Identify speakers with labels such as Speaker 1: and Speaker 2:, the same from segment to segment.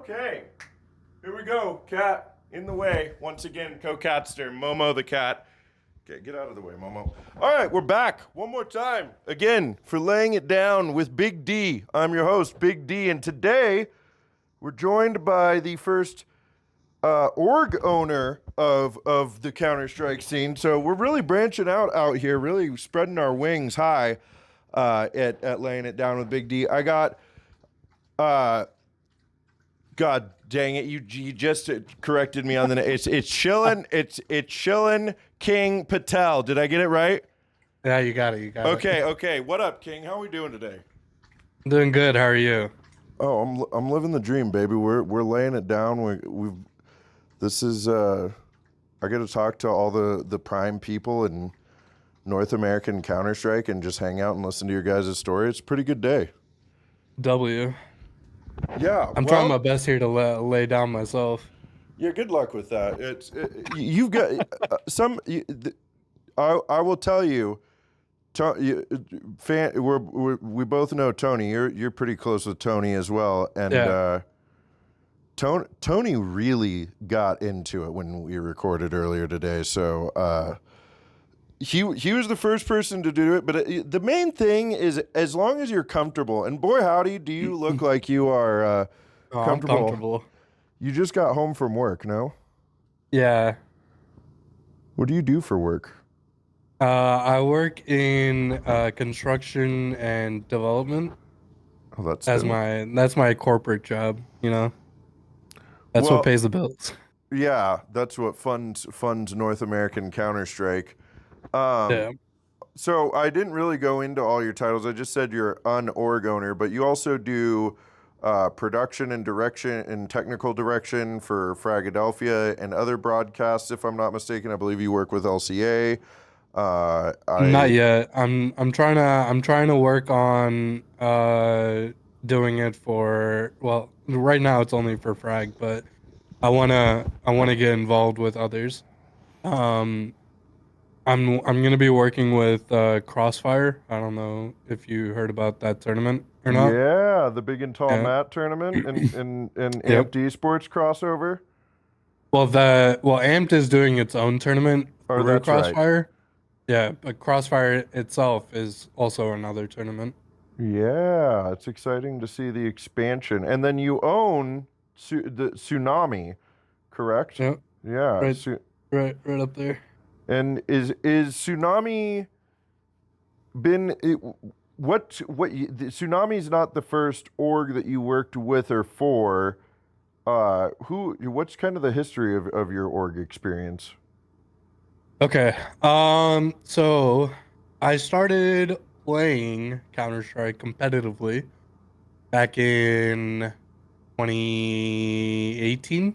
Speaker 1: Okay, here we go. Cat in the way. Once again, co-catster, Momo the cat. Okay, get out of the way, Momo. All right, we're back one more time. Again, for laying it down with Big D. I'm your host, Big D, and today we're joined by the first org owner of the Counter-Strike scene. So we're really branching out here, really spreading our wings high at laying it down with Big D. I got God dang it! You just corrected me on the name. It's Shilen. It's Shilen King Patel. Did I get it right?
Speaker 2: Yeah, you got it. You got it.
Speaker 1: Okay. What up, King? How are we doing today?
Speaker 2: Doing good. How are you?
Speaker 1: Oh, I'm living the dream, baby. We're laying it down. This is I get to talk to all the prime people in North American Counter-Strike and just hang out and listen to your guys' story. It's a pretty good day.
Speaker 2: W.
Speaker 1: Yeah,
Speaker 2: I'm trying my best here to lay down myself.
Speaker 1: Yeah, good luck with that. You've got I will tell you, we both know Tony. You're pretty close with Tony as well, and
Speaker 2: Yeah.
Speaker 1: Tony really got into it when we recorded earlier today. So he was the first person to do it. But the main thing is, as long as you're comfortable, and boy howdy, do you look like you are
Speaker 2: I'm comfortable.
Speaker 1: You just got home from work, no?
Speaker 2: Yeah.
Speaker 1: What do you do for work?
Speaker 2: I work in construction and development.
Speaker 1: Oh, that's
Speaker 2: That's my corporate job. That's what pays the bills.
Speaker 1: Yeah, that's what funds North American Counter-Strike.
Speaker 2: Yeah.
Speaker 1: So I didn't really go into all your titles. I just said you're an org owner, but you also do production and direction and technical direction for Fragadelphia and other broadcasts. If I'm not mistaken, I believe you work with LCA.
Speaker 2: Not yet. I'm trying to work on doing it for, well, right now it's only for Frag, but I wanna get involved with others. Um I'm gonna be working with Crossfire. I don't know if you heard about that tournament or not.
Speaker 1: Yeah, the Big and Tall
Speaker 2: Yeah.
Speaker 1: Mat tournament and
Speaker 2: Yep.
Speaker 1: Amped Esports crossover.
Speaker 2: Well, Amped is doing its own tournament
Speaker 1: Oh,
Speaker 2: through
Speaker 1: that's right.
Speaker 2: Crossfire. Yeah, but Crossfire itself is also another tournament.
Speaker 1: Yeah, it's exciting to see the expansion. And then you own the Tsunami, correct?
Speaker 2: Yep.
Speaker 1: Yeah.
Speaker 2: Right, right up there.
Speaker 1: And is Tsunami been the Tsunami's not the first org that you worked with or for. What's kind of the history of your org experience?
Speaker 2: Okay. So I started playing Counter-Strike competitively back in 2018.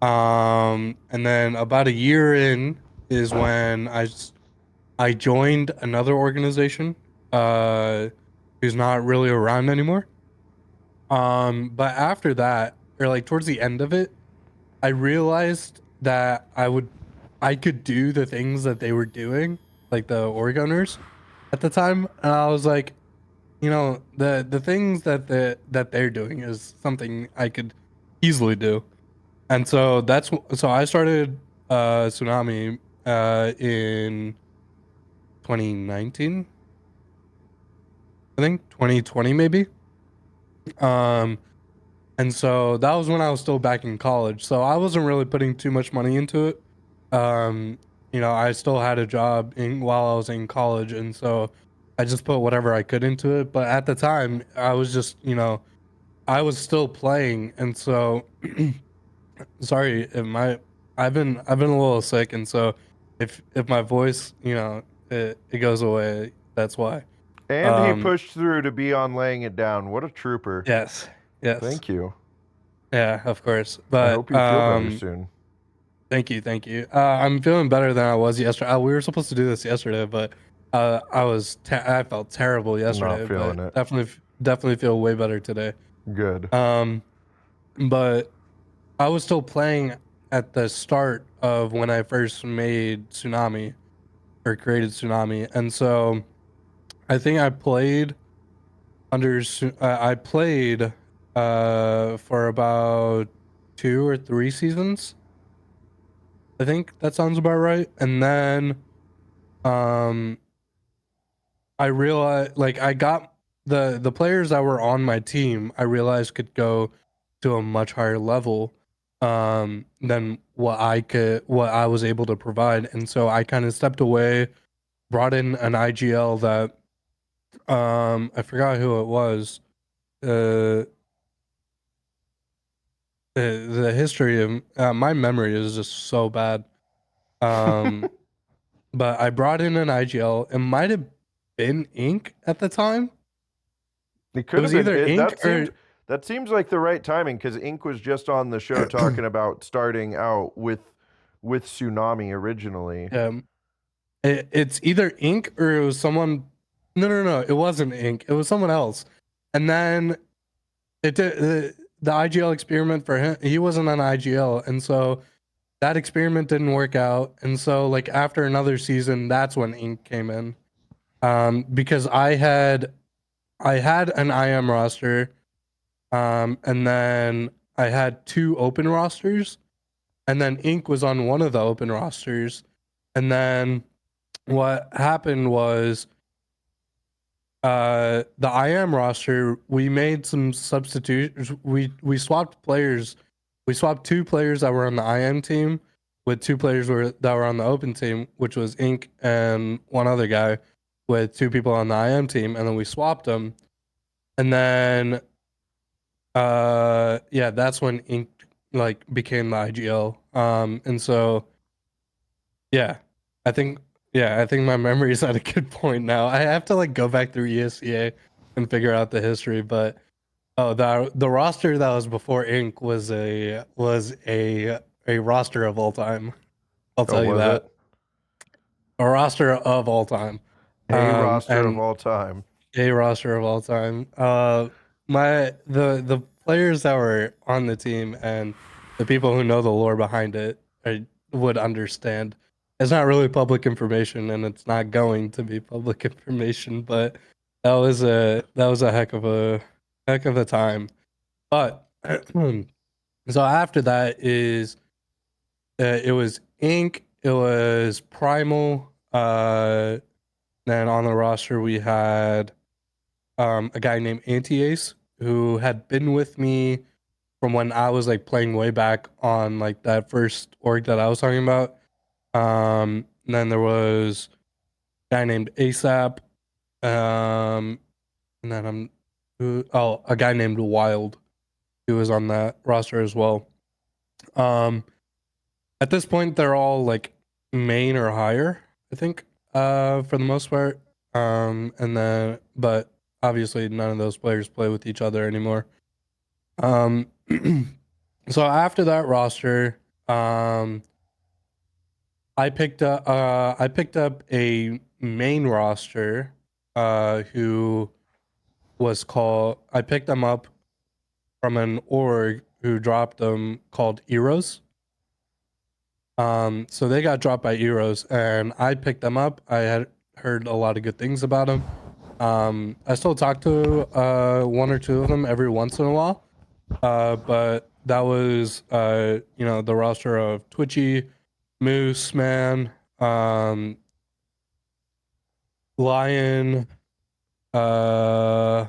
Speaker 2: And then about a year in is when I joined another organization, who's not really around anymore. But after that, or like towards the end of it, I realized that I could do the things that they were doing, like the org owners at the time, and I was like, the things that they're doing is something I could easily do. And so so I started Tsunami in 2019, I think 2020 maybe. Um, and so that was when I was still back in college. So I wasn't really putting too much money into it. Um, I still had a job while I was in college, and so I just put whatever I could into it. But at the time, I was just, I was still playing, and so sorry if I've been a little sick, and so if my voice, it goes away, that's why.
Speaker 1: And he
Speaker 2: Um,
Speaker 1: pushed through to be on laying it down. What a trooper.
Speaker 2: yes, yes,
Speaker 1: Thank you.
Speaker 2: yeah, of course.
Speaker 1: I
Speaker 2: But
Speaker 1: hope you feel better soon.
Speaker 2: thank you, thank you. I'm feeling better than I was yesterday. We were supposed to do this yesterday, but I felt terrible
Speaker 1: Not
Speaker 2: yesterday,
Speaker 1: feeling
Speaker 2: but
Speaker 1: it.
Speaker 2: definitely feel way better today.
Speaker 1: Good.
Speaker 2: Um, but I was still playing at the start of when I first made Tsunami or created Tsunami, and so I think I played for about 2 or 3 seasons. I think that sounds about right. And then um I realized, like, I got the players that were on my team, I realized could go to a much higher level than what I was able to provide. And so I kind of stepped away, brought in an IGL that I forgot who it was. Uh the history of my memory is just so bad. Um but I brought in an IGL. It might have been Ink at the time.
Speaker 1: It
Speaker 2: It
Speaker 1: could have
Speaker 2: was
Speaker 1: been.
Speaker 2: either Ink or
Speaker 1: That seems like the right timing because Ink was just on the show talking about starting out with Tsunami originally.
Speaker 2: um, it's either Ink or it was someone. No, no, no. It wasn't Ink. It was someone else. And then it did the IGL experiment for him. He wasn't on IGL, and so that experiment didn't work out. And so, like, after another season, that's when Ink came in. Because I had an IM roster, and then I had 2 open rosters, and then Ink was on one of the open rosters, and then what happened was the IM roster, we made some substitutions. We swapped players. We swapped 2 players that were on the IM team with 2 players that were on the open team, which was Ink and one other guy, with 2 people on the IM team, and then we swapped them. And then yeah, that's when Ink like became the IGL. And so yeah, I think I think my memory is at a good point now. I have to like go back through ESCA and figure out the history, but oh, the roster that was before Ink was a roster of all time. I'll
Speaker 1: Oh,
Speaker 2: tell you
Speaker 1: was it
Speaker 2: that. A roster of all time.
Speaker 1: a roster of
Speaker 2: And
Speaker 1: all time?
Speaker 2: a roster of all time. The players that were on the team and the people who know the lore behind it would understand. It's not really public information, and it's not going to be public information. But that was a heck of a time. But so after that is it was Ink, it was Primal. Then on the roster we had a guy named Anti Ace who had been with me from when I was like playing way back on like that first org that I was talking about. And then there was a guy named ASAP. And then a guy named Wild who was on that roster as well. Um, at this point, they're all like main or higher, I think, for the most part. And then, but obviously, none of those players play with each other anymore. Um, so after that roster, um, I picked up a main roster, who was called. I picked them up from an org who dropped them called Eros. So they got dropped by Eros, and I picked them up. I had heard a lot of good things about them. I still talk to 1 or 2 of them every once in a while. But that was the roster of Twitchy, Moose Man, Lion, uh,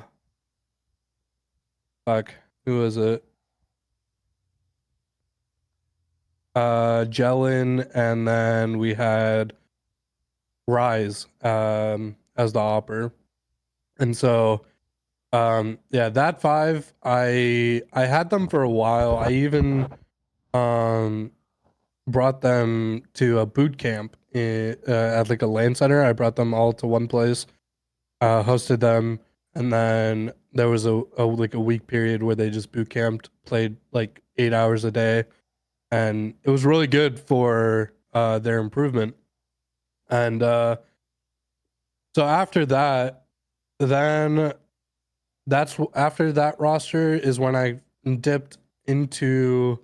Speaker 2: fuck, who was it? Jellin, and then we had Rise as the opper. And so yeah, that 5, I had them for a while. I even um brought them to a boot camp at like a LAN center. I brought them all to one place, hosted them, and then there was a like a week period where they just boot camped, played like 8 hours a day, and it was really good for their improvement. And so after that, then after that roster is when I dipped into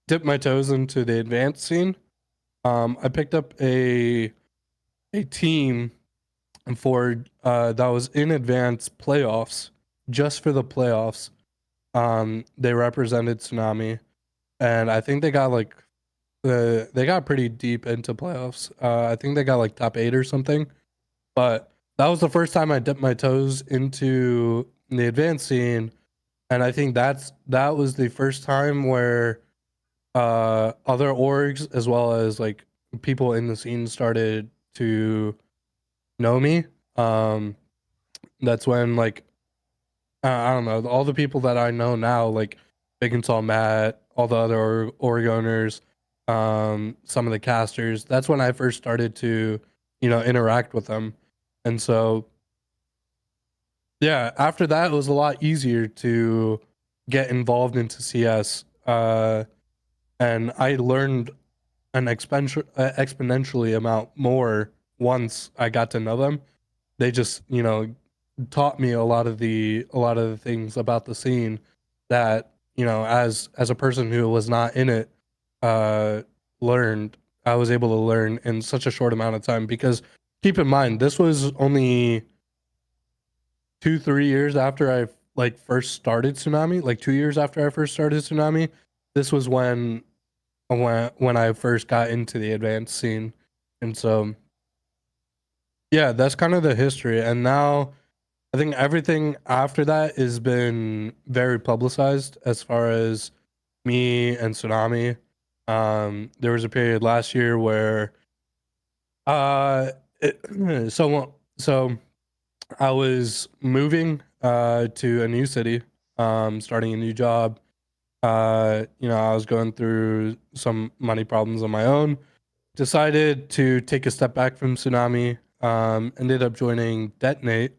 Speaker 2: dipped my toes into the advanced scene. I picked up a team for that was in advanced playoffs, just for the playoffs. They represented Tsunami, and I think they got like they got pretty deep into playoffs. I think they got like top 8 or something. But that was the first time I dipped my toes into the advanced scene, and I think that was the first time where other orgs as well as like people in the scene started to know me. Um, that's when like I don't know, all the people that I know now, like Big and Tall Matt, all the other Oregoners, some of the casters. That's when I first started to, interact with them, and so yeah, after that it was a lot easier to get involved into CS, and I learned an exponentially amount more once I got to know them. They just, taught me a lot of the things about the scene that, as a person who was not in it, uh learned. I was able to learn in such a short amount of time because keep in mind this was only 2-3 years after I like first started Tsunami, like 2 years after I first started Tsunami. This was when I first got into the advanced scene. And so yeah, that's kind of the history. And now I think everything after that has been very publicized as far as me and Tsunami. There was a period last year where so I was moving to a new city, starting a new job. I was going through some money problems on my own. Decided to take a step back from Tsunami. Ended up joining Detonate.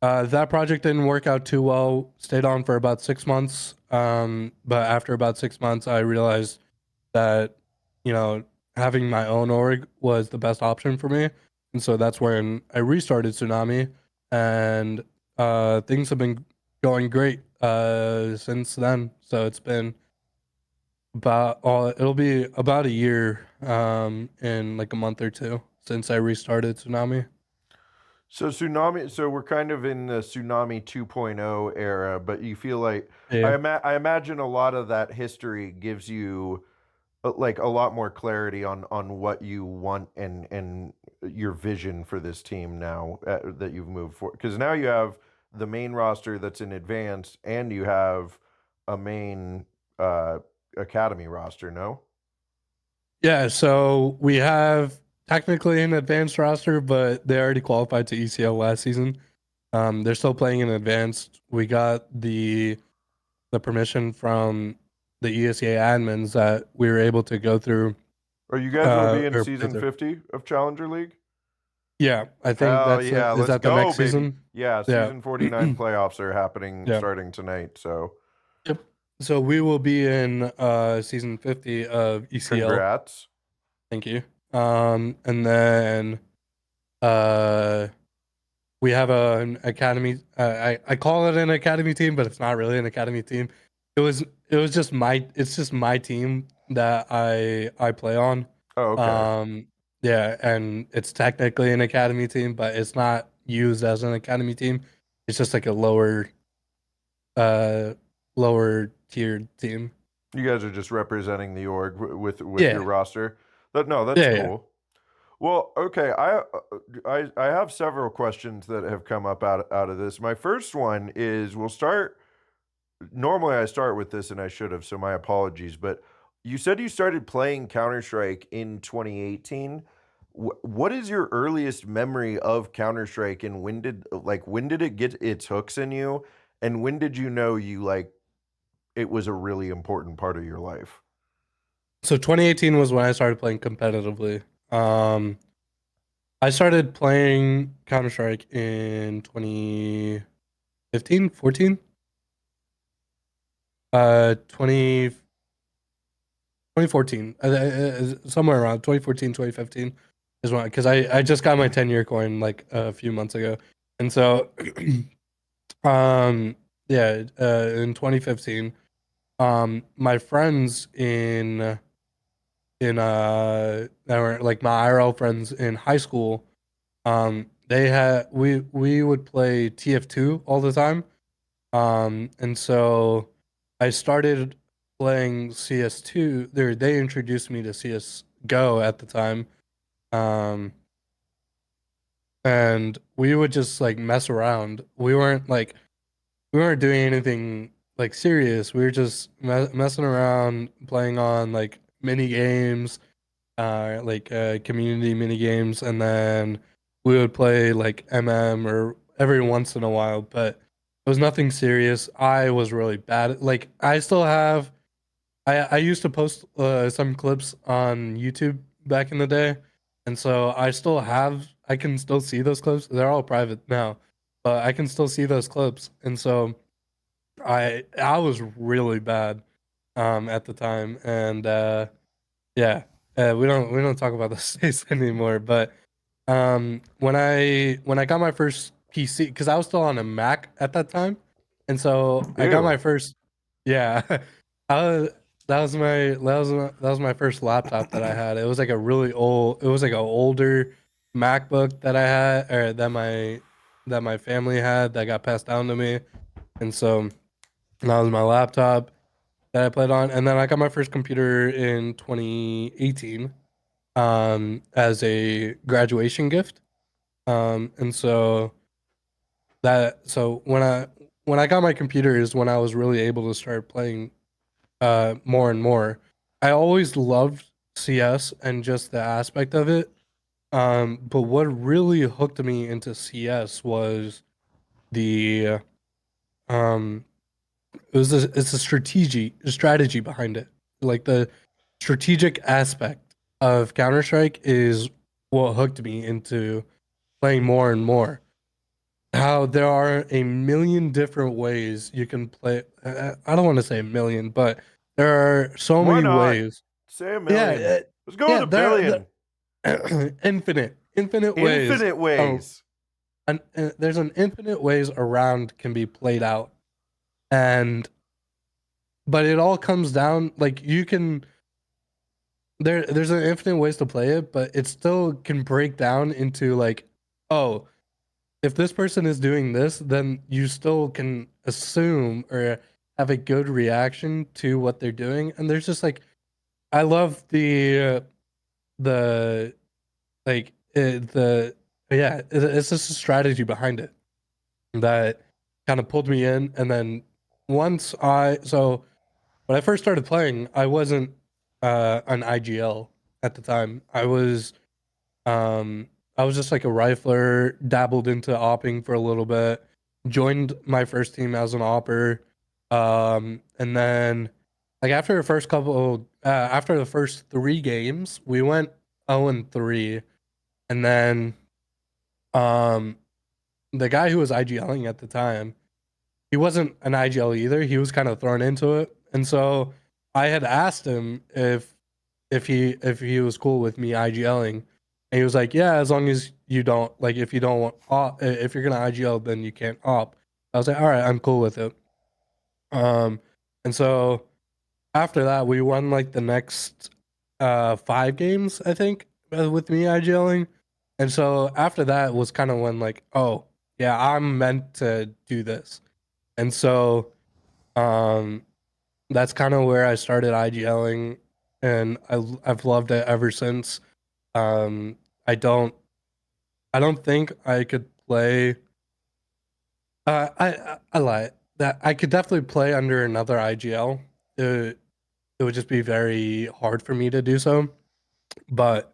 Speaker 2: That project didn't work out too well. Stayed on for about 6 months. But after about 6 months, I realized that, you know, having my own org was the best option for me. And so that's when I restarted Tsunami. And things have been going great since then. So it's been it'll be about a year in like a month or two since I restarted Tsunami.
Speaker 1: So Tsunami, so we're kind of in the Tsunami 2.0 era, but you feel like
Speaker 2: Yeah.
Speaker 1: I imagine a lot of that history gives you like a lot more clarity on what you want and your vision for this team now that you've moved for, because now you have the main roster that's in advanced and you have a main uh academy roster, no?
Speaker 2: Yeah, so we have technically an advanced roster, but they already qualified to ECL last season. They're still playing in advanced. We got the permission from the ESEA admins that we were able to go through.
Speaker 1: Are you guys going to be in
Speaker 2: Or play
Speaker 1: season
Speaker 2: through.
Speaker 1: 50 of Challenger League?
Speaker 2: Yeah, I think
Speaker 1: Hell
Speaker 2: that's
Speaker 1: yeah,
Speaker 2: is
Speaker 1: let's
Speaker 2: that the
Speaker 1: go,
Speaker 2: next
Speaker 1: baby.
Speaker 2: season?
Speaker 1: Yeah,
Speaker 2: Yeah,
Speaker 1: season 49 playoffs are happening
Speaker 2: yeah.
Speaker 1: starting tonight, so
Speaker 2: Yep. So we will be in season 50 of ECL.
Speaker 1: congrats.
Speaker 2: Thank you. And then uh we have an academy. I call it an academy team, but it's not really an academy team. It was just it's just my team that I play on.
Speaker 1: Oh, okay.
Speaker 2: Um, yeah, and it's technically an academy team, but it's not used as an academy team. It's just like a uh lower tiered team.
Speaker 1: You guys are just representing the org with your
Speaker 2: Yeah,
Speaker 1: roster. That no, that's
Speaker 2: yeah, yeah.
Speaker 1: cool. Well, okay, I have several questions that have come up out of this. My first one is we'll start. Normally, I start with this, and I should have, so my apologies. But you said you started playing Counter Strike in 2018. What is your earliest memory of Counter Strike, and when did it get its hooks in you, and when did you know you like it was a really important part of your life?
Speaker 2: So 2018 was when I started playing competitively. Um, I started playing Counter Strike in 2015, 14, 20 2014, somewhere around 2014, 2015 is when, because I just got my 10-year coin like a few months ago. And so, um, yeah, in 2015, my friends that were like my IRL friends in high school, they had we would play TF2 all the time. And so I started playing CS2. They introduced me to CS:GO at the time. Um, and we would just like mess around. We weren't doing anything like serious. We were just messing around, playing on like mini games, community mini games, and then we would play like MM or every once in a while. But it was nothing serious. I was really bad. Like I still have. I used to post some clips on YouTube back in the day, and so I still have. I can still see those clips. They're all private now, but I can still see those clips, and so. I was really bad at the time, and yeah, we don't talk about those days anymore. But when I got my first PC, because I was still on a Mac at that time, and so I got
Speaker 1: Ew.
Speaker 2: my first, yeah, I was, that was my first laptop that I had. It was like a really old, it was like an older MacBook that I had, or that my family had that got passed down to me, and so. That was my laptop that I played on, and then I got my first computer in 2018 as a graduation gift. And so when I got my computer is when I was really able to start playing more and more. I always loved CS and just the aspect of it. But what really hooked me into CS was the um it's a strategy behind it. Like the strategic aspect of Counter Strike is what hooked me into playing more and more. How there are a million different ways you can play. I don't want to say a million, but there are so
Speaker 1: Why
Speaker 2: many
Speaker 1: not?
Speaker 2: ways.
Speaker 1: Say a million.
Speaker 2: Yeah,
Speaker 1: Let's go with
Speaker 2: yeah.
Speaker 1: a billion.
Speaker 2: Infinite ways.
Speaker 1: Infinite
Speaker 2: Oh,
Speaker 1: ways.
Speaker 2: there's an infinite ways around can be played out, and but it all comes down like you can there's an infinite ways to play it, but it still can break down into like, oh, if this person is doing this, then you still can assume or have a good reaction to what they're doing. And there's just like I love the the yeah, it's just a strategy behind it that kind of pulled me in. And then once I so when I first started playing, I wasn't an IGL at the time. Um I was just like a rifler, dabbled into opping for a little bit, joined my first team as an opper. And then like after the first 3 games, we went 0-3. And then um the guy who was IGLing at the time, he wasn't an IGL either. He was kind of thrown into it. And so I had asked him if he was cool with me IGLing. And he was like, "Yeah, as long as you don't like if you don't want if you're gonna IGL, then you can't op." I was like, "All right, I'm cool with it." Um, and so after that, we won like the next 5 games, I think, with me IGLing. And so after that was kind of when like, oh yeah, I'm meant to do this. And so um, that's kind of where I started IGLing, and I've loved it ever since. Um, I don't I don't think I could play. I lie that I could definitely play under another IGL. It would just be very hard for me to do so, but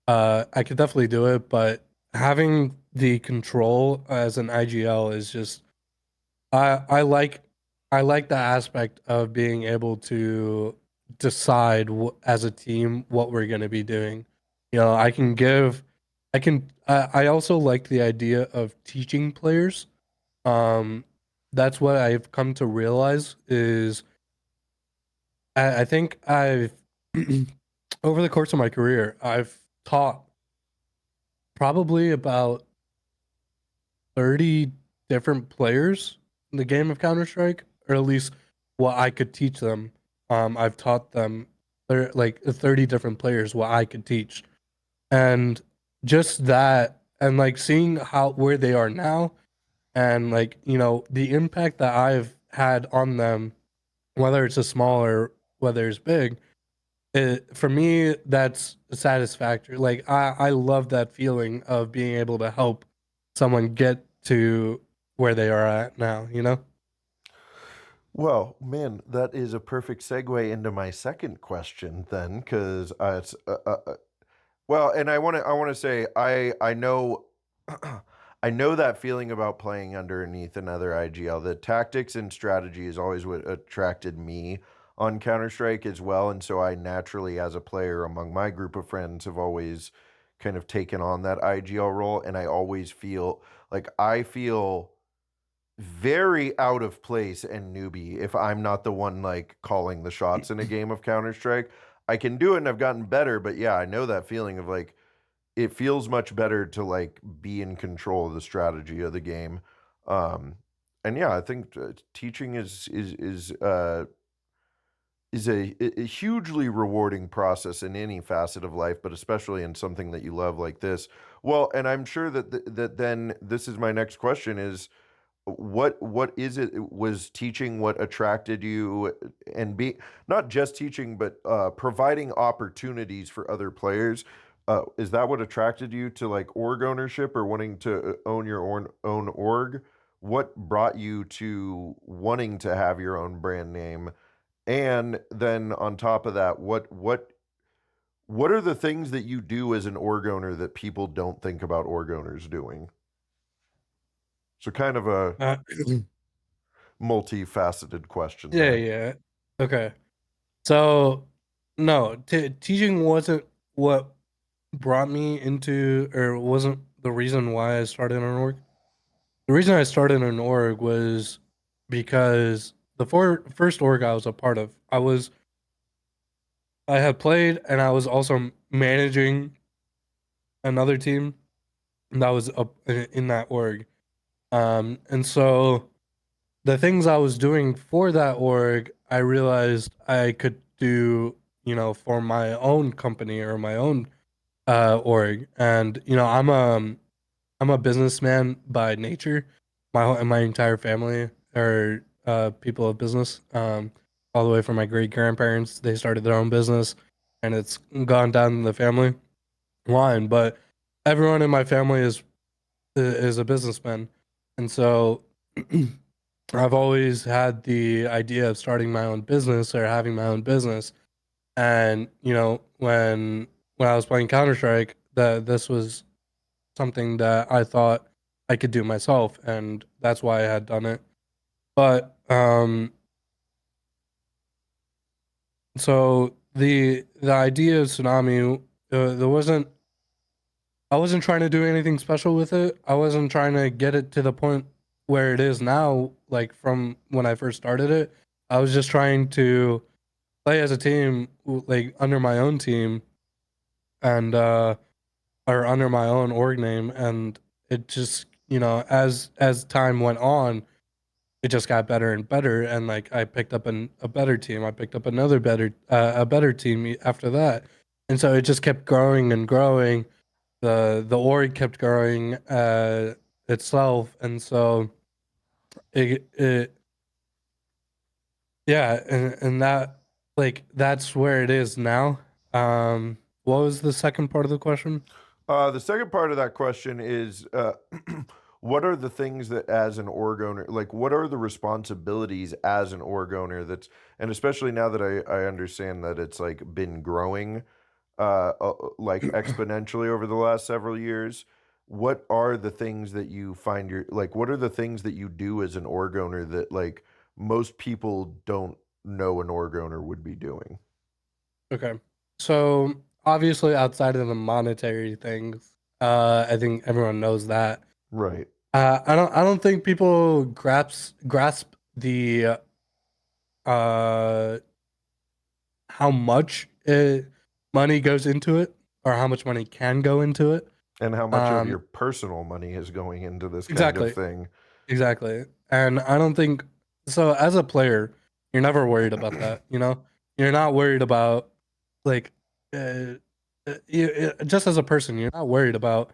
Speaker 2: I could definitely do it. But having the control as an IGL is just I like the aspect of being able to decide as a team what we're going to be doing. You know, I can. I also like the idea of teaching players. Um, that's what I've come to realize is I think I've over the course of my career I've taught probably about 30 different players in the game of Counter Strike, or at least what I could teach them. I've taught them like 30 different players what I could teach, and just that, and like seeing how where they are now, and like, the impact that I've had on them, whether it's a small or whether it's big, for me that's satisfactory. Like I love that feeling of being able to help someone get to where they are at now.
Speaker 1: Well, man, that is a perfect segue into my second question then, because it's well, and I want to say I know I know that feeling about playing underneath another IGL. The tactics and strategy is always what attracted me on Counter Strike as well, and so I naturally, as a player among my group of friends, have always kind of taken on that IGL role, and I always feel like I feel very out of place and newbie if I'm not the one like calling the shots in a game of Counter Strike. I can do it and I've gotten better, but yeah, I know that feeling of like it feels much better to like be in control of the strategy of the game. Um, and yeah, I think teaching is a hugely rewarding process in any facet of life, but especially in something that you love like this. Well, and I'm sure that that then this is my next question is what is it was teaching what attracted you and be not just teaching but providing opportunities for other players, is that what attracted you to like org ownership or wanting to own your own org? What brought you to wanting to have your own brand name? And then on top of that, what are the things that you do as an org owner that people don't think about org owners doing? So kind of a
Speaker 2: uh,
Speaker 1: multifaceted question
Speaker 2: yeah,
Speaker 1: there.
Speaker 2: yeah. Okay. So no, teaching wasn't what brought me into, or wasn't the reason why I started an org. The reason I started an org was because the first org I was a part of, I had played and I was also managing another team that was up in that org. And so the things I was doing for that org, I realized I could do, for my own company or my own org. And I'm a businessman by nature. My entire family are people of business. All the way from my great grandparents, they started their own business, and it's gone down the family line. But everyone in my family is a businessman, and so I've always had the idea of starting my own business or having my own business. And when I was playing Counter Strike, that this was something that I thought I could do myself, and that's why I had done it. But so the idea of Tsunami, there wasn't. I wasn't trying to do anything special with it. I wasn't trying to get it to the point where it is now. Like from when I first started it, I was just trying to play as a team, like under my own team, and or under my own org name, and it just as time went on, it just got better and better, and like I picked up a better team. I picked up another better a better team after that, and so it just kept growing and growing. The org kept growing itself, and so it yeah, and that, like, that's where it is now. What was the second part of the question?
Speaker 1: The second part of that question is what are the things that, as an org owner, like, what are the responsibilities as an org owner and especially now that I understand that it's like been growing like exponentially over the last several years, what are the things that you find what are the things that you do as an org owner that like most people don't know an org owner would be doing?
Speaker 2: Okay. So obviously outside of the monetary things, I think everyone knows that.
Speaker 1: Right.
Speaker 2: I don't think people grasp the uh how much money goes into it, or how much money can go into it.
Speaker 1: And how much of your
Speaker 2: Um
Speaker 1: personal money is going into this kind of
Speaker 2: exactly.
Speaker 1: thing?
Speaker 2: Exactly. And I don't think so. As a player, you're never worried about that, You're not worried about, like, just as a person, you're not worried about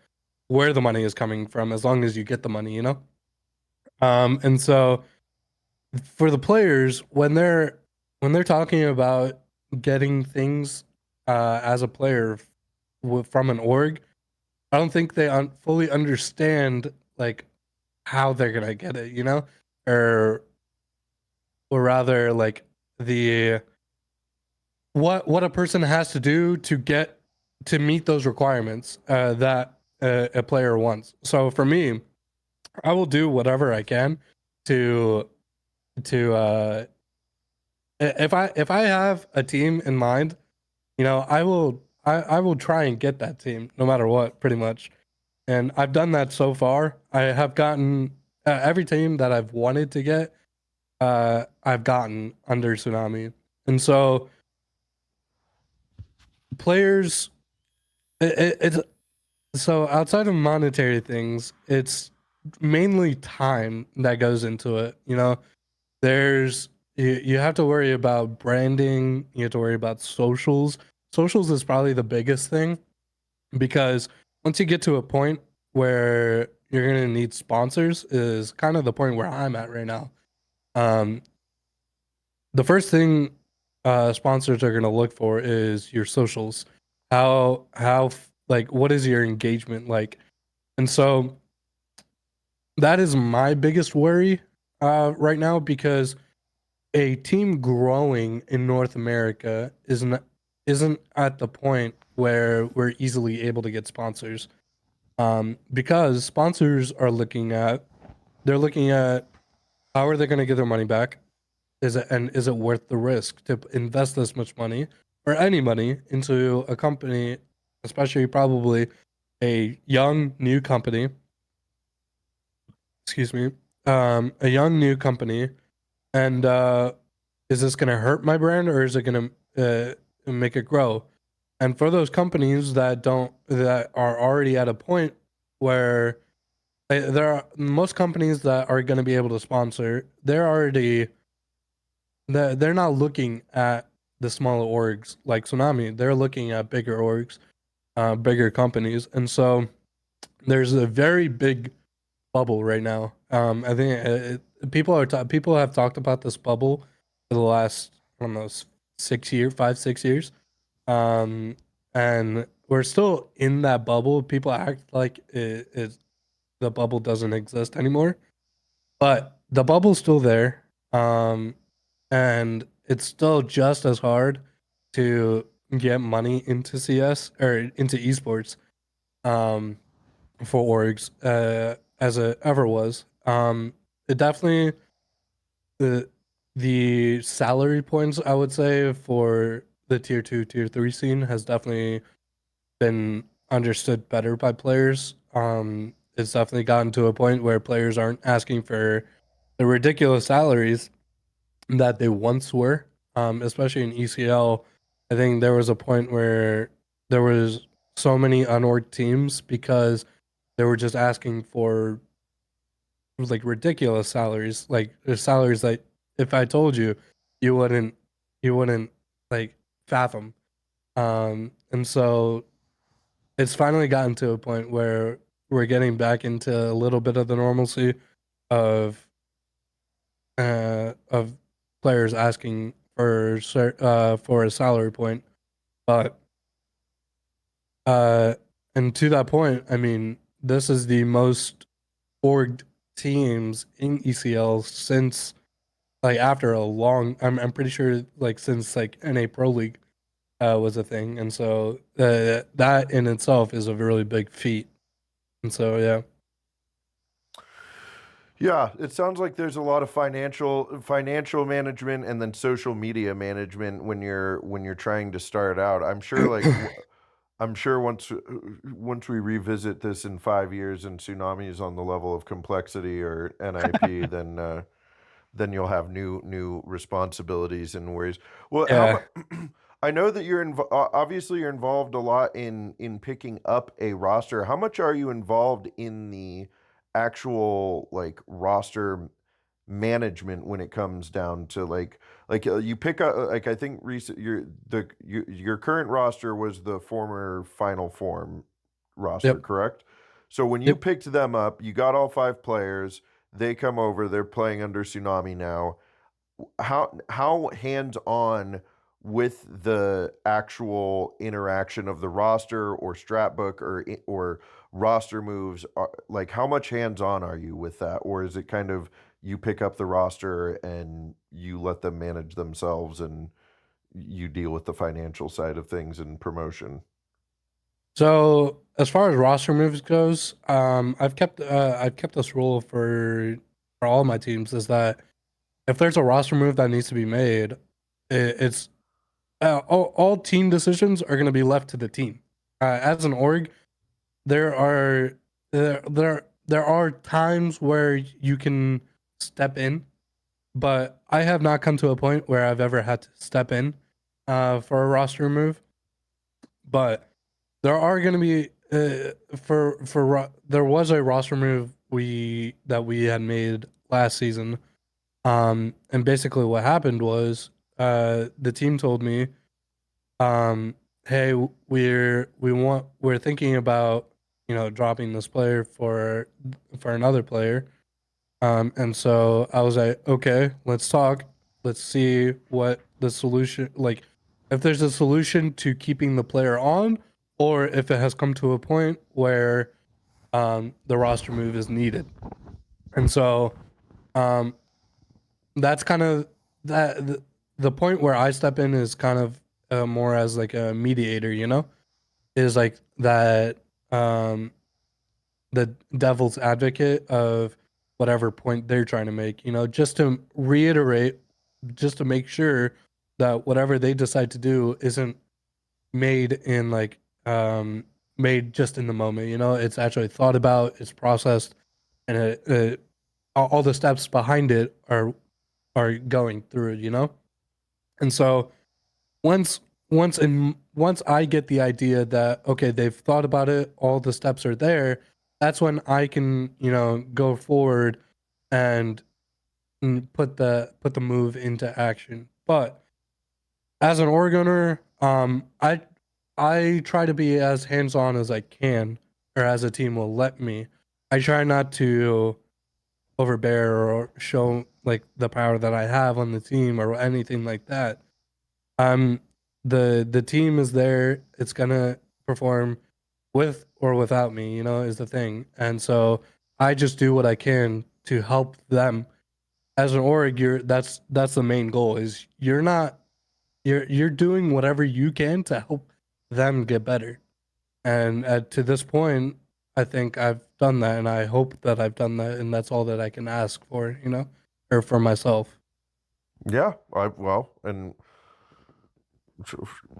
Speaker 2: where the money is coming from as long as you get the money. And so for the players, when they're talking about getting things as a player from an org, I don't think they fully understand like how they're gonna get it, or rather like the what a person has to do to get to meet those requirements that a player wants. So for me, I will do whatever I can to if I have a team in mind, I will try and get that team no matter what, pretty much. And I've done that so far. I have gotten every team that I've wanted to get. I've gotten under Tsunami, and so players. It's so outside of monetary things, it's mainly time that goes into it. There's you have to worry about branding. You have to worry about socials. Socials is probably the biggest thing because once you get to a point where you're gonna need sponsors, is kind of the point where I'm at right now. Um, the first thing sponsors are gonna look for is your socials. Like what is your engagement like? And so that is my biggest worry right now because a team growing in North America isn't at the point where we're easily able to get sponsors. Because sponsors are looking at how are they going to get their money back? Is it worth the risk to invest this much money or any money into a company, especially probably a young new company? Excuse me, a young new company, and is this going to hurt my brand or is it going to make it grow? And for those companies that are already at a point where there are most companies that are going to be able to sponsor, they're not looking at the smaller orgs like Tsunami. They're looking at bigger orgs, bigger companies, and so there's a very big bubble right now. I think people have talked about this bubble for the last I don't know 6 years, 5 6 years, um, and we're still in that bubble. People act like the bubble doesn't exist anymore, but the bubble's still there, and it's still just as hard to get money into CS or into esports um, for orgs as it ever was. It definitely the the salary points I would say for the tier 2 tier 3 scene has definitely been understood better by players. It's definitely gotten to a point where players aren't asking for the ridiculous salaries that they once were. Especially in ECL, I think there was a point where there was so many unorged teams because they were just asking for like ridiculous salaries, like the salaries that if I told you, you wouldn't like fathom. And so it's finally gotten to a point where we're getting back into a little bit of the normalcy of of players asking for a salary point, but uh, and to that point, I mean, this is the most orged teams in ECL since like after a long. I'm pretty sure like since like NA Pro League was a thing, and so that in itself is a really big feat. And so yeah.
Speaker 1: Yeah, it sounds like there's a lot of financial management and then social media management when you're trying to start out. I'm sure I'm sure once we revisit this in 5 years and Tsunami is on the level of complexity or NIP, then you'll have new responsibilities and worries. Well, how
Speaker 2: Yeah.
Speaker 1: much? I know that obviously you're involved a lot in picking up a roster. How much are you involved in the actual like roster management when it comes down to you pick up like I think your current roster was the former Final Form roster,
Speaker 2: Yep.
Speaker 1: correct? So when you
Speaker 2: Yep.
Speaker 1: picked them up, you got all 5 players. They come over. They're playing under Tsunami now. How hands on with the actual interaction of the roster or strat book or roster moves are, like how much hands on are you with that, or is it kind of you pick up the roster and you let them manage themselves and you deal with the financial side of things and promotion?
Speaker 2: So as far as roster moves goes, I've kept this rule for all my teams is that if there's a roster move that needs to be made, it's all team decisions are going to be left to the team. As an org, there are there are times where you can step in, but I have not come to a point where I've ever had to step in for a roster move. But there are going to be there was a roster move we had made last season. And basically what happened was the team told me, hey, we're thinking about, dropping this player for another player. And so I was like, okay, let's talk. Let's see what the solution, like, if there's a solution to keeping the player on, or if it has come to a point where the roster move is needed. And so um, that's kind of the point where I step in is kind of more as like a mediator, is like that um, the devil's advocate of whatever point they're trying to make, just to reiterate, just to make sure that whatever they decide to do isn't made in like made just in the moment, it's actually thought about, it's processed, and all the steps behind it are going through, and so once once I get the idea that okay, they've thought about it, all the steps are there, that's when I can, go forward and put the move into action. But as an org owner, I try to be as hands on as I can, or as a team will let me. I try not to overbear or show like the power that I have on the team or anything like that. Um, the team is there. It's gonna perform with or without me. Is the thing, and so I just do what I can to help them. As an org, that's the main goal. Is you're doing whatever you can to help them get better. And to this point, I think I've done that, and I hope that I've done that, and that's all that I can ask for, or for myself.
Speaker 1: Yeah, and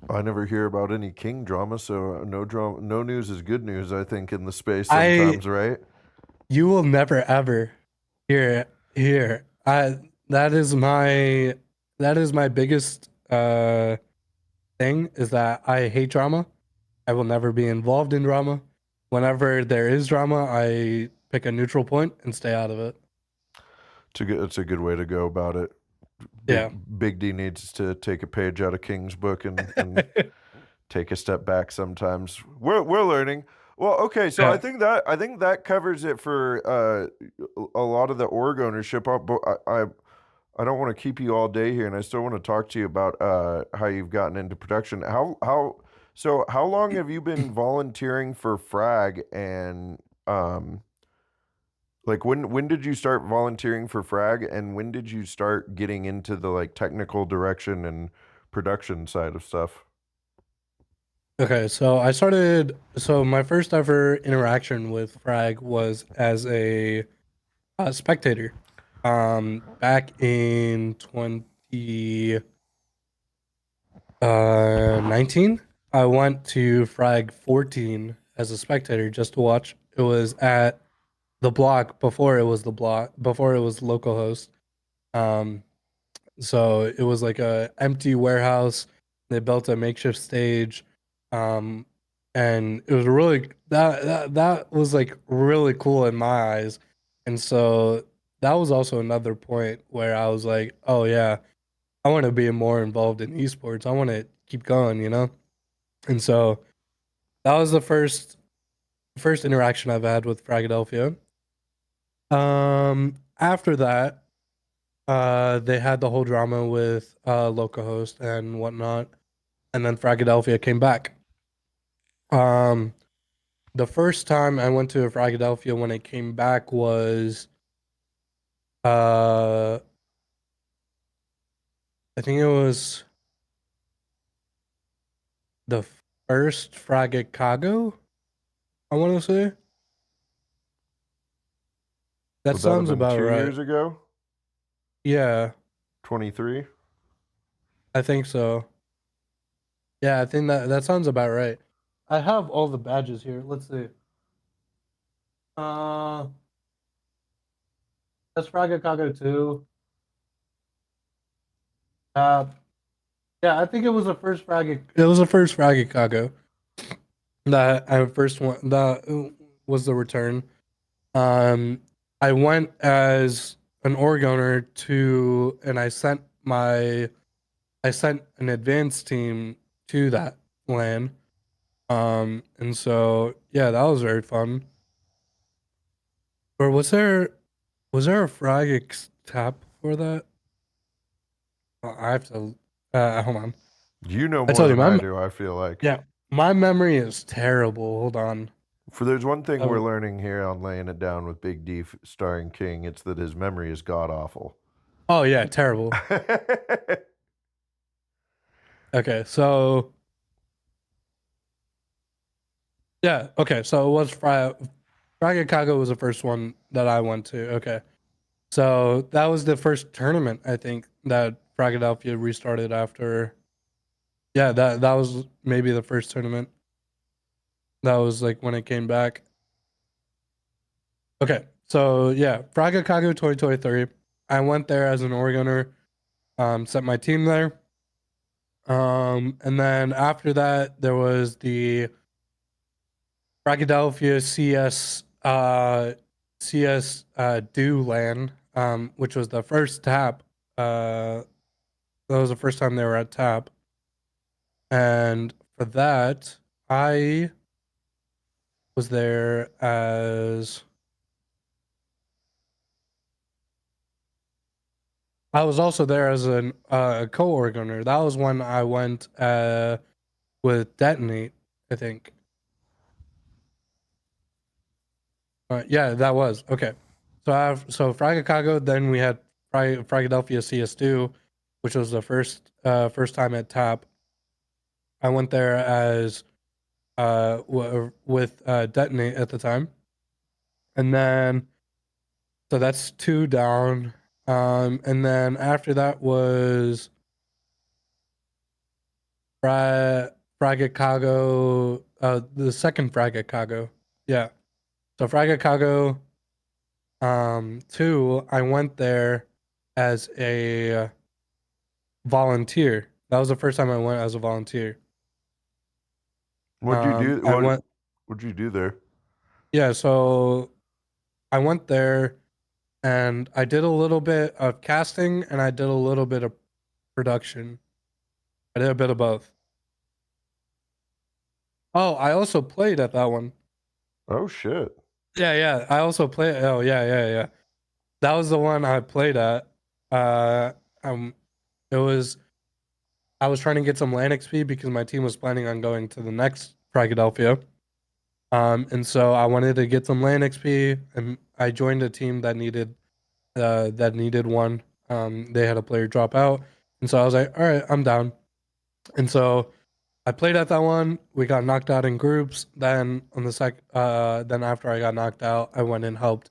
Speaker 1: I never hear about any king drama, so no drama, no news is good news. I think in the space
Speaker 2: I
Speaker 1: sometimes, right?
Speaker 2: You will never ever hear here. I that is my biggest thing is that I hate drama. I will never be involved in drama. Whenever there is drama, I pick a neutral point and stay out of it.
Speaker 1: It's a good way to go about it. Big
Speaker 2: Yeah.
Speaker 1: Big D needs to take a page out of King's book and take a step back sometimes. We're learning. Well, okay, so
Speaker 2: Yeah.
Speaker 1: I think that covers it for a lot of the org ownership. But I don't want to keep you all day here, and I still want to talk to you about how you've gotten into production. How long have you been volunteering for Frag, and um, like when did you start volunteering for Frag, and when did you start getting into the like technical direction and production side of stuff?
Speaker 2: Okay, so my first ever interaction with Frag was as a spectator. Back in 2019, I went to Frag 14 as a spectator just to watch. It was at the block before it was the block before it was localhost. Um, so it was like a empty warehouse. They built a makeshift stage, um, and it was really that was like really cool in my eyes. And so that was also another point where I was like, oh yeah, I want to be more involved in esports. I want to keep going, And so that was the first interaction I've had with Fragadelphia. after that, they had the whole drama with localhost and whatnot, and then Fragadelphia came back. The first time I went to Fragadelphia when it came back was I think it was the first Fragacago, I want to say. That
Speaker 1: Would that have
Speaker 2: sounds
Speaker 1: been
Speaker 2: about
Speaker 1: 2 years
Speaker 2: right.
Speaker 1: ago?
Speaker 2: Yeah,
Speaker 1: 23?
Speaker 2: I think so. Yeah, I think that sounds about right. I have all the badges here. Let's see. Uh, that's Fragacago 2. Uh, yeah, I think it was the first Fragacago that I first went. That was the return. Um, I went as an org owner to, and I sent an advanced team to that LAN. And so yeah, that was very fun. Or was there a Frag tap for that? I have to. Hold on.
Speaker 1: You know
Speaker 2: I
Speaker 1: more
Speaker 2: told you
Speaker 1: than I do, I feel like.
Speaker 2: yeah, my memory is terrible. Hold on.
Speaker 1: For there's one thing we're
Speaker 2: Oh,
Speaker 1: learning here on Laying It Down with Big D starring King, it's that his memory is god awful.
Speaker 2: oh yeah, terrible. Okay, so yeah, okay, so it was Chicago was the first one that I went to. Okay, so that was the first tournament I think that Philadelphia restarted after. Yeah, that was maybe the first tournament. That was like when it came back. Okay, so yeah, Frag Chicago 2023. I went there as an Oregoner, sent my team there. And then after that, there was the Philadelphia CS Do LAN, which was the first tap. That was the first time they were at tap, and for that, I was there as I was also there as a co-organizer. That was when I went with Detonate, I think. Yeah, that was okay. So Fragacago, then we had Philadelphia CS2, which was the first time at tap. I went there as with Detonate at the time, and then so that's two down. And then after that was Fragacago, the second Fragacago. Yeah. So Fragacago, two. I went there as a volunteer. That was the first time I went as a volunteer.
Speaker 1: What'd you do?
Speaker 2: I went.
Speaker 1: What'd you do there?
Speaker 2: Yeah. So I went there and I did a little bit of casting and I did a little bit of production. I did a bit of both. Oh, I also played at that one.
Speaker 1: Oh shit.
Speaker 2: Yeah, yeah. I also played. Oh, yeah, yeah, yeah. That was the one I played at. Uh, um, it was. I was trying to get some land XP because my team was planning on going to the next Philadelphia. And so I wanted to get some land XP, and I joined a team that needed one. They had a player drop out, and so I was like, all right, I'm down. And so I played at that one. We got knocked out in groups. Then on the then after I got knocked out, I went and helped.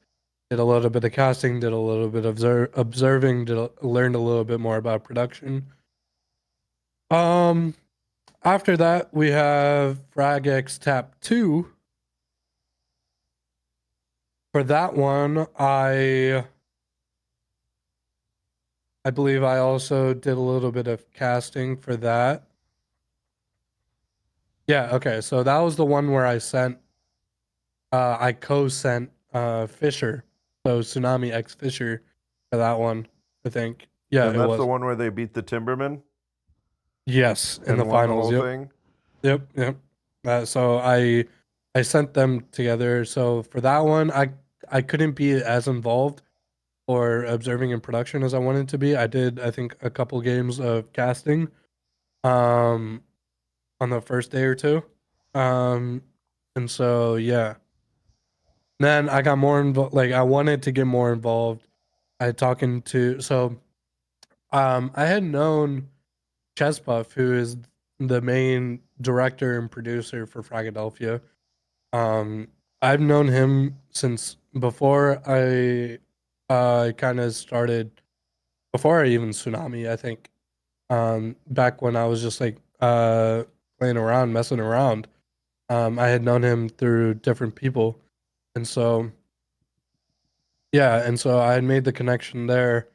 Speaker 2: Did a little bit of casting. Did a little bit of observing. Learned a little bit more about production. Um, After that, we have Frag X Tap 2. For that one, I believe I also did a little bit of casting for that. Yeah, okay. So that was the one where I co-sent Fisher. So Tsunami X Fisher for that one, I think. Yeah,
Speaker 1: And
Speaker 2: it
Speaker 1: that's the
Speaker 2: was.
Speaker 1: one where they beat the Timbermen
Speaker 2: Yes, in the
Speaker 1: and won the
Speaker 2: finals.
Speaker 1: whole
Speaker 2: Yep.
Speaker 1: thing?
Speaker 2: Yep, yep. So I sent them together. So for that one, I couldn't be as involved or observing in production as I wanted to be. I did, I think, a couple games of casting um, on the first day or two. Um, and so, yeah. Then I got more involved. Like, I wanted to get more involved. I had talking to, so I had known Chespuff, who is the main director and producer for Fragadelphia. Um, I've known him since before I kind of started, before I even Tsunami, I think. Back when I was just like playing around, messing around. I had known him through different people. And so yeah, and so I had made the connection there.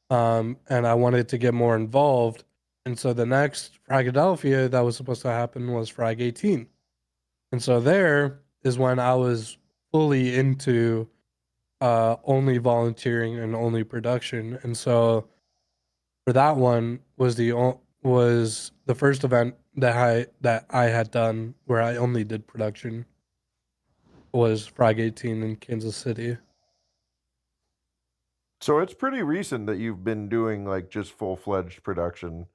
Speaker 2: And I wanted to get more involved. And so the next Fragadelphia that was supposed to happen was Frag 18. And so there is when I was fully into only volunteering and only production. And so for that one was the first event that I had done where I only did production was Frag 18 in Kansas City.
Speaker 1: So it's pretty recent that you've been doing like just full-fledged production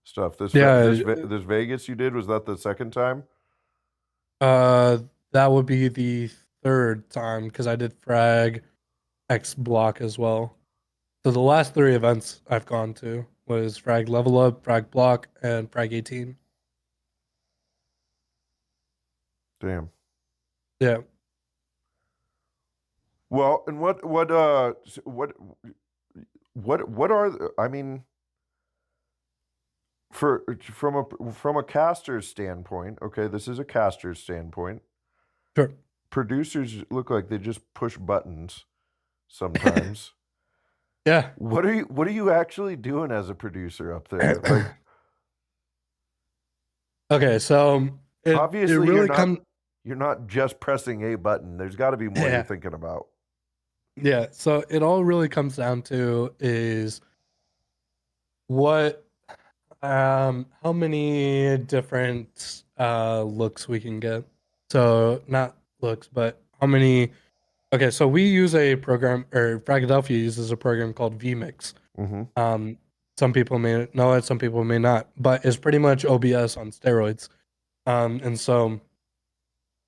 Speaker 1: stuff.
Speaker 2: Yeah,
Speaker 1: This Vegas you did, was that the second time?
Speaker 2: uh, that would be the third time because I did Frag X Block as well. So the last three events I've gone to was Frag Level Up, Frag Block, and Frag 18.
Speaker 1: Damn.
Speaker 2: Yeah.
Speaker 1: Well, and what are I mean, from a caster's standpoint, okay, this is a caster's standpoint.
Speaker 2: Sure.
Speaker 1: Producers look like they just push buttons sometimes.
Speaker 2: Yeah.
Speaker 1: What are you actually doing as a producer up there? Like,
Speaker 2: Okay, so it
Speaker 1: obviously
Speaker 2: really comes.
Speaker 1: you're not just pressing a button. There's got to be more you're
Speaker 2: Yeah.
Speaker 1: thinking about.
Speaker 2: Yeah. So it all really comes down to is what how many different looks we can get. So not looks, but how many. Okay, so we use a program, or Fragadelphia uses a program called vMix.
Speaker 1: Mm-hmm.
Speaker 2: Um, some people may know it, some people may not, but it's pretty much OBS on steroids. And so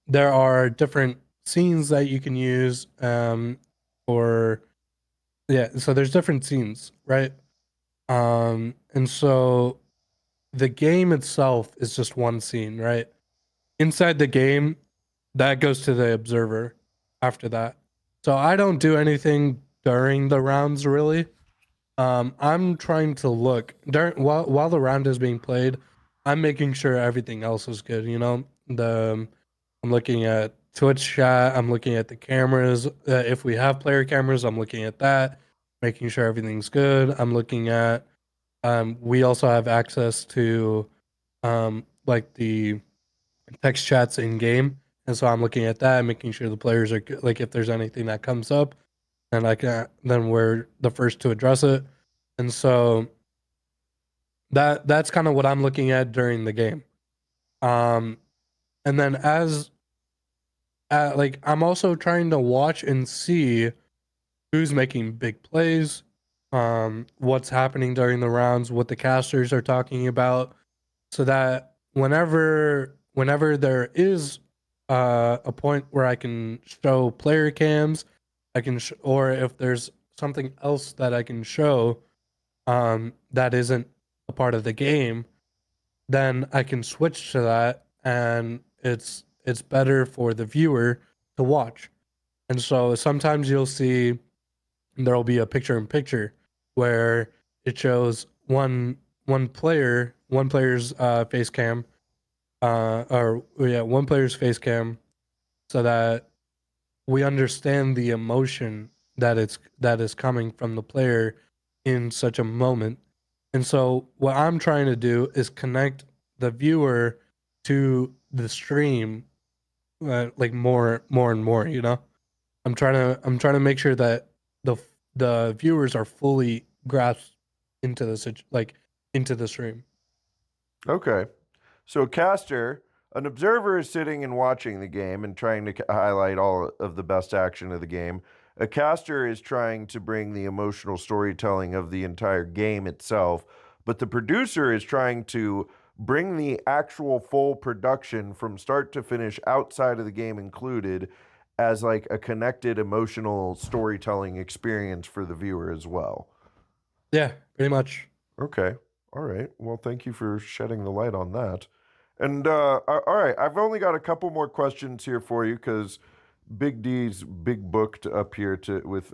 Speaker 2: there are different scenes that you can use. For yeah, so there's different scenes, right? And so the game itself is just one scene, right? Inside the game, that goes to the observer after that. So I don't do anything during the rounds really. I'm trying to look during while the round is being played. I'm making sure everything else is good. You know, I'm looking at Twitch chat. I'm looking at the cameras. If we have player cameras, I'm looking at that, making sure everything's good. I'm looking at. We also have access to like the text chats in game, and so I'm looking at that, making sure the players are good. Like if there's anything that comes up, and I can then we're the first to address it. And so that's kind of what I'm looking at during the game. Um, and then as like I'm also trying to watch and see who's making big plays, what's happening during the rounds, what the casters are talking about, so that whenever there is a point where I can show player cams, I can or if there's something else that I can show that isn't a part of the game, then I can switch to that, and it's better for the viewer to watch. And so sometimes you'll see there'll be a picture in picture where it shows one player's face cam, or yeah, one player's face cam, so that we understand the emotion that is coming from the player in such a moment. And so what I'm trying to do is connect the viewer to the stream, like more and more, you know. I'm trying to make sure that the the viewers are fully grasped into like into the stream.
Speaker 1: Okay. So a caster, an observer is sitting and watching the game and trying to highlight all of the best action of the game. a caster is trying to bring the emotional storytelling of the entire game itself, but the producer is trying to bring the actual full production from start to finish, outside of the game included, as like a connected emotional storytelling experience for the viewer as well.
Speaker 2: Yeah, pretty much.
Speaker 1: Okay. All right. Well, thank you for shedding the light on that. And all right, I've only got a couple more questions here for you because Big D's big booked up here to with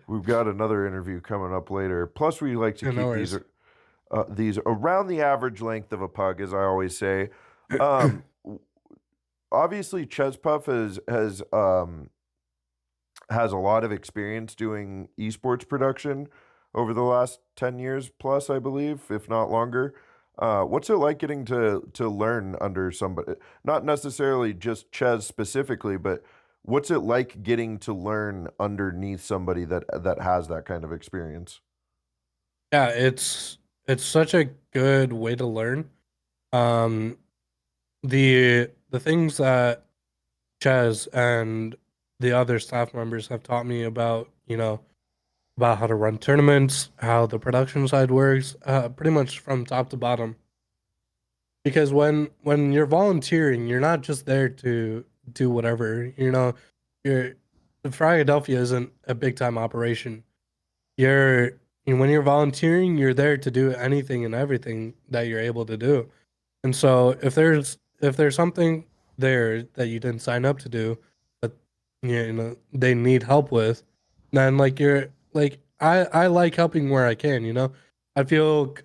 Speaker 1: we've got another interview coming up later. Plus, we like to
Speaker 2: No
Speaker 1: keep
Speaker 2: worries.
Speaker 1: these around the average length of a pug, as I always say. Um, Obviously, Chespuff has a lot of experience doing esports production over the last 10 years plus, I believe, if not longer. What's it like getting to learn under somebody, not necessarily just Ches specifically, but what's it like getting to learn underneath somebody that has that kind of experience?
Speaker 2: Yeah, it's such a good way to learn. Um, the things that Chaz and the other staff members have taught me about, about how to run tournaments, how the production side works, pretty much from top to bottom. Because when you're volunteering, you're not just there to do whatever. You're Philadelphia isn't a big time operation. You're when you're volunteering, you're there to do anything and everything that you're able to do. And so if there's something there that you didn't sign up to do, but they need help with, then like you're like I like helping where I can. I feel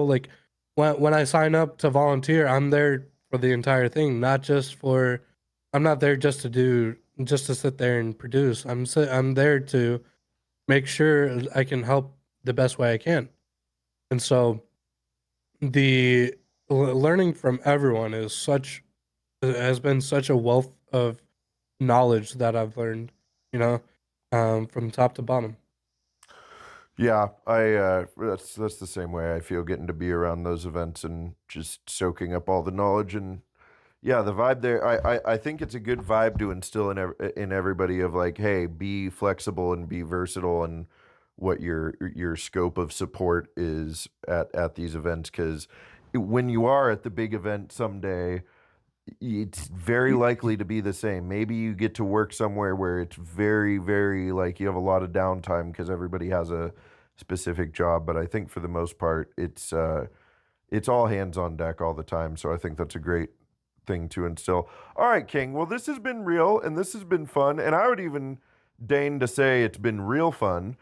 Speaker 2: like when I sign up to volunteer, I'm there for the entire thing, not just for. I'm not there just to sit there and produce. I'm there to make sure I can help the best way I can. And so the learning from everyone has been such a wealth of knowledge that I've learned, you know, from top to bottom.
Speaker 1: Yeah, I that's the same way I feel getting to be around those events and just soaking up all the knowledge. And yeah, the vibe there, I think it's a good vibe to instill in everybody of like, hey, be flexible and be versatile and what your scope of support is at these events, because when you are at the big event someday, it's very likely to be the same. Maybe you get to work somewhere where it's very, very like you have a lot of downtime because everybody has a specific job. But I think for the most part, it's all hands on deck all the time. So I think that's a great thing to instill. All right, King. Well, this has been real and this has been fun. And I would even deign to say it's been real fun.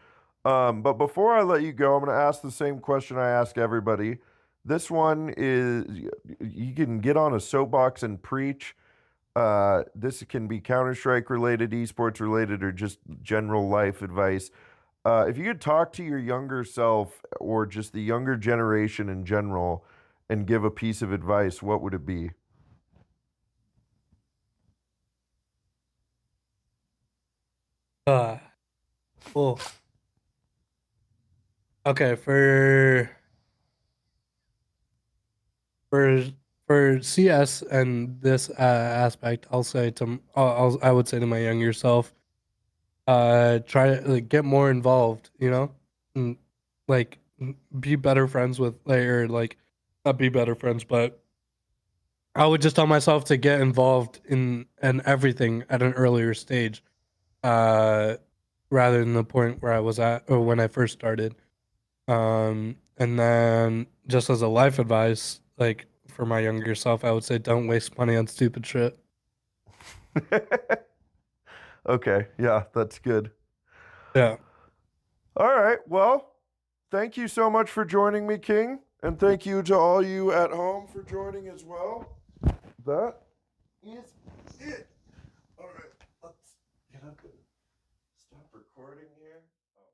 Speaker 1: But before I let you go, I'm going to ask the same question I ask everybody. This one is you can get on a soapbox and preach. This can be Counter Strike related, esports related, or just general life advice. If you could talk to your younger self or just the younger generation in general and give a piece of advice, what would it be?
Speaker 2: Uh, cool. Okay, for for CS and this aspect, I would say to my younger self, try to like, get more involved, and like be better friends with or like not be better friends, but I would just tell myself to get involved in everything at an earlier stage, uh, rather than the point where I was at or when I first started. And then just as a life advice, like for my younger self, I would say don't waste money on stupid shit.
Speaker 1: Okay, yeah, that's good.
Speaker 2: Yeah.
Speaker 1: All right, well, thank you so much for joining me, King, and thank you to all you at home for joining as well. That is it. All right, let's get up and stop recording here.